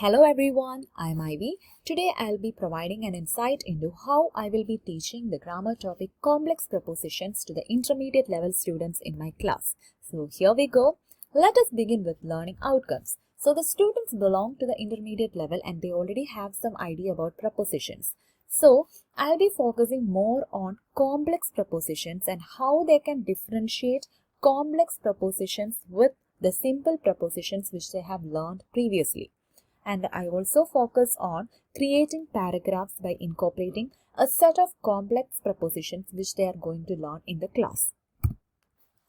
Hello everyone, I'm Ivy. Today I'll be providing an insight into how I will be teaching the grammar topic complex prepositions to the intermediate level students in my class. So here we go. Let us begin with learning outcomes. So the students belong to the intermediate level and they already have some idea about prepositions. So I'll be focusing more on complex prepositions and how they can differentiate complex prepositions with the simple prepositions which they have learned previously. And I also focus on creating paragraphs by incorporating a set of complex prepositions which they are going to learn in the class.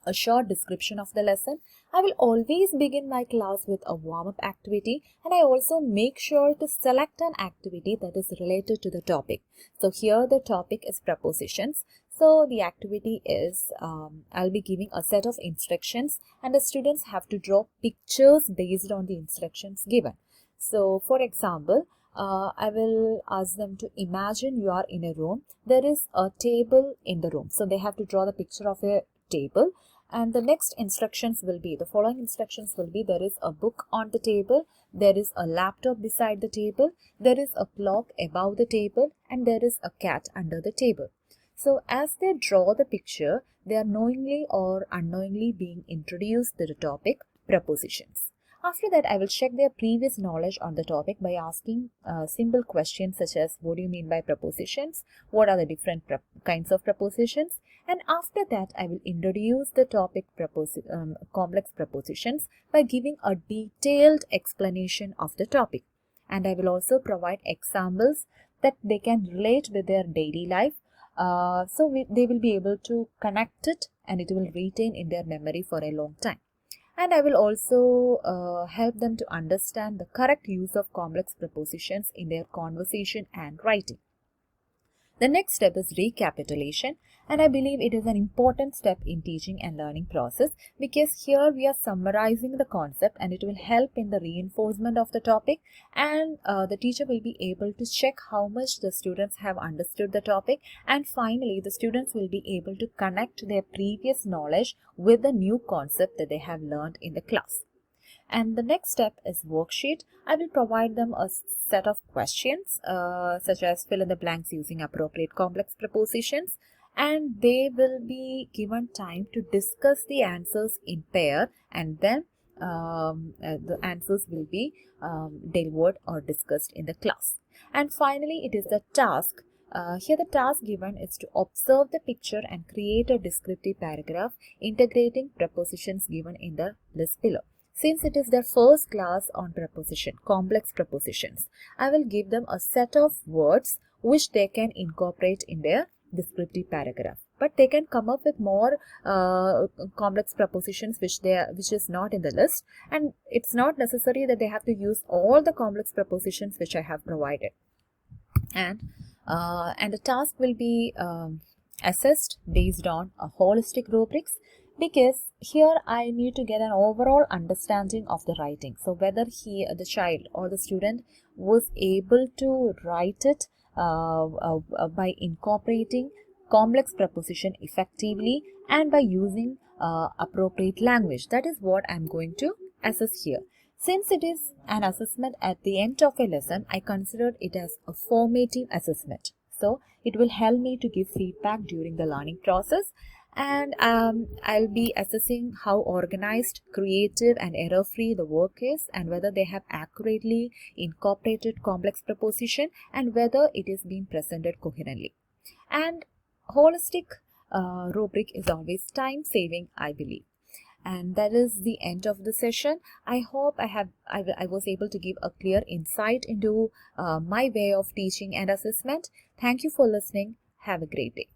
A short description of the lesson. I will always begin my class with a warm-up activity, and I also make sure to select an activity that is related to the topic. So here the topic is prepositions. So the activity is, I'll be giving a set of instructions and the students have to draw pictures based on the instructions given. So for example, I will ask them to imagine you are in a room. There is a table in the room. So they have to draw the picture of a table. And the next instructions will be, the following instructions will be, there is a book on the table, there is a laptop beside the table, there is a clock above the table, and there is a cat under the table. So as they draw the picture, they are knowingly or unknowingly being introduced to the topic prepositions. After that, I will check their previous knowledge on the topic by asking simple questions such as, what do you mean by prepositions? What are the different kinds of prepositions? And after that, I will introduce the topic complex prepositions by giving a detailed explanation of the topic. And I will also provide examples that they can relate with their daily life. They will be able to connect it and it will retain in their memory for a long time. And I will also help them to understand the correct use of complex prepositions in their conversation and writing. The next step is recapitulation, and I believe it is an important step in teaching and learning process because here we are summarizing the concept and it will help in the reinforcement of the topic, and the teacher will be able to check how much the students have understood the topic, and finally the students will be able to connect their previous knowledge with the new concept that they have learned in the class. And the next step is worksheet. I will provide them a set of questions such as fill in the blanks using appropriate complex prepositions, and they will be given time to discuss the answers in pair, and then the answers will be delivered or discussed in the class. And finally, it is the task. Here the task given is to observe the picture and create a descriptive paragraph integrating prepositions given in the list below. Since it is their first class on complex prepositions, I will give them a set of words which they can incorporate in their descriptive paragraph. But they can come up with more complex prepositions which is not in the list, and it's not necessary that they have to use all the complex prepositions which I have provided. And the task will be assessed based on a holistic rubrics, because here I need to get an overall understanding of the writing. So whether the child or the student was able to write it by incorporating complex preposition effectively and by using appropriate language. That is what I'm going to assess here. Since it is an assessment at the end of a lesson, I consider it as a formative assessment. So it will help me to give feedback during the learning process. And I'll be assessing how organized, creative and error-free the work is, and whether they have accurately incorporated complex preposition and whether it is being presented coherently. And holistic rubric is always time-saving, I believe. And that is the end of the session. I hope I was able to give a clear insight into my way of teaching and assessment. Thank you for listening. Have a great day.